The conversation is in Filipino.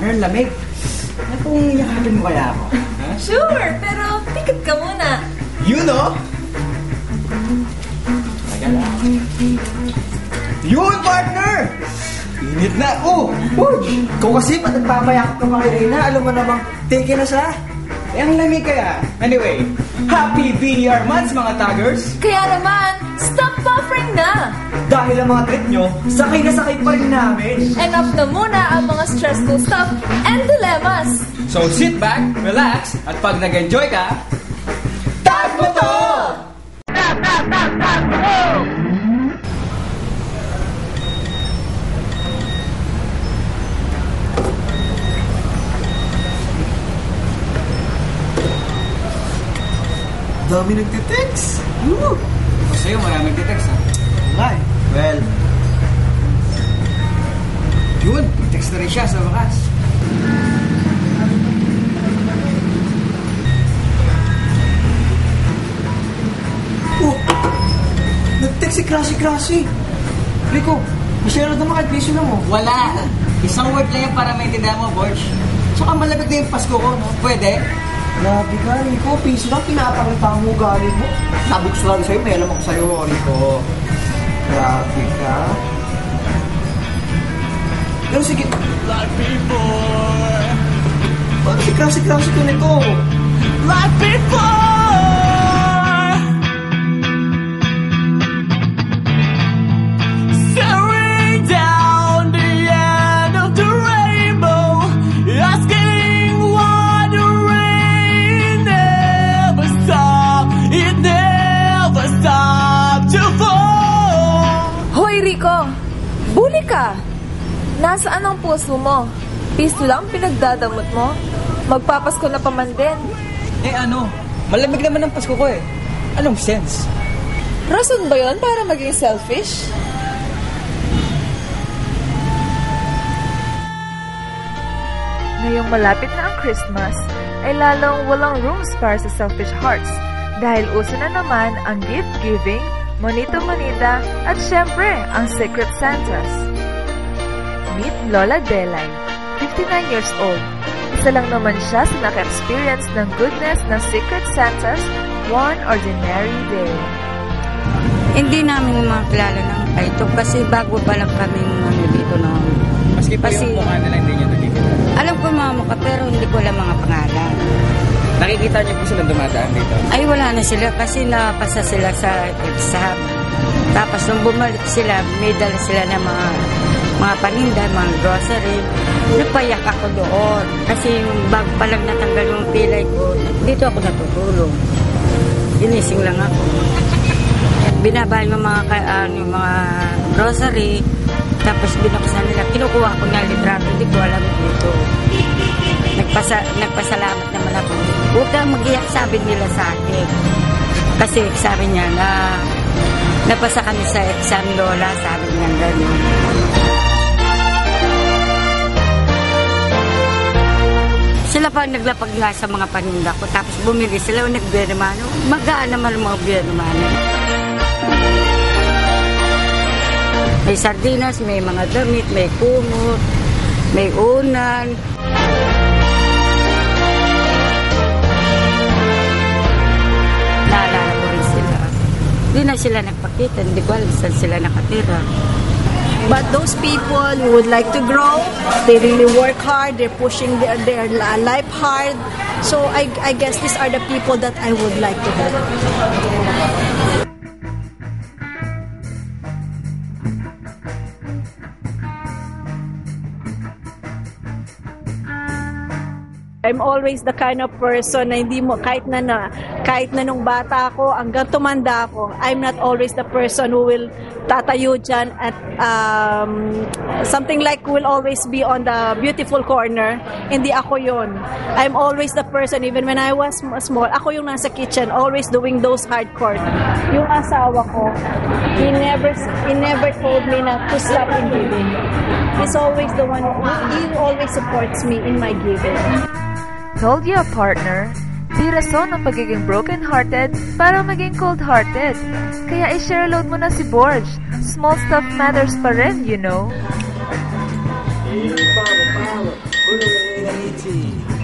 partner, lamig. Ano kung yakapin mo kaya ako? Huh? Sure, pero pikit ka muna. You know? Yun, partner! Init na! Oh! Ikaw kasi, ba't nagpapayak ka kay Reyna? Alam mo namang, take na siya. Eh, ang lamig kaya. Anyway, happy VDR months, mga taggers! Kaya naman, stop buffering na! Dahil ang mga trip nyo, sakay na sakay pa rin namin. Enough na muna ang mga stressful stuff and dilemmas. So sit back, relax, at pag nag-enjoy ka, tag mo to! Dami nagtitext. Woo! O sa'yo, marami nagtitext ha? Wala eh. Well, yun, text na rin siya sa wakas. Oh! Nag-text si Krasi. Rico, masyado naman kahit piso lang mo. Wala! Isang word lang yan para maintindihan mo, Borge. Tsaka malapit na yung Pasko ko, no? Pwede? Grabe ka, Rico. Piso lang, pinapakita mo galing mo. Sabi ko sa'yo sa'yo, may alam ako sa'yo, Rico. Grabe ka. Pero sige, lot people. Paano si Krasi ko nito? Lot people! Staring down the end of the rainbow, asking why the rain never stopped. It never stopped to fall. Hoy, Rico! Buli ka! Nasaan ang puso mo? Piso lang pinagdadamot mo? Magpapasko na pa man din. Eh ano? Malamig naman ang Pasko ko eh. Anong sense? Rason ba yun para maging selfish? Ngayong malapit na ang Christmas, ay lalong walang rooms para sa selfish hearts dahil uso na naman ang gift-giving, monito-monita at syempre ang Secret Santas. Meet Lola Delay, 59 years old. Isa lang naman siya sa naka-experience ng goodness ng Secret Santas one ordinary day. Hindi namin makilala ng ito kasi bago pa lang kami dito noon. Maski po yung mukha na lang hindi niya nakikita. Alam ko mga mukha pero hindi ko alam mga pangalan. Nakikita niyo po silang dumadaan dito? Ay wala na sila kasi napasa sila sa exam. Tapos nung bumalik sila, may dala sila ng mga paninda, mga grocery. Napayak ako doon. Kasi yung bago pa lang natanggal yung pilay ko, dito ako natutulog. Ginising lang ako. Binabay yung mga grocery. Tapos binuksan nila. Kinukuha ko ng litrato. Hindi ko alam dito. Nagpasalamat naman ako. Huwag kang mag-iyak, sabi nila sa akin. Kasi sabi niya na napasa kami sa exam, Lola. Sabi niya gano'n. Sila pa naglapag nga sa mga paninda ko. Tapos bumili sila, nagbiyermano. Magaan naman ang mga biyermano. May sardinas, may mga damit, may kumot, may unan. Naalala ko rin sila. Hindi na sila nagpakita, hindi ko alam saan sila nakatira. But those people who would like to grow, they really work hard, they're pushing their life hard. So I guess these are the people that I would like to help. I'm always the kind of person na hindi mo, kahit na nung bata ako, hanggang tumanda ako, I'm not always the person who will tatayo dyan at something like will always be on the beautiful corner. Hindi ako yun. I'm always the person, even when I was small, ako yung nasa kitchen, always doing those hardcore. Yung asawa ko, he never told me na to stop in giving. He's always the one, he always supports me in my giving. Told you a partner, di rason ang pagiging broken-hearted para maging cold-hearted. Kaya i-share load mo na si Borge. Small stuff matters pa rin, you know. Ulo ng Itchy.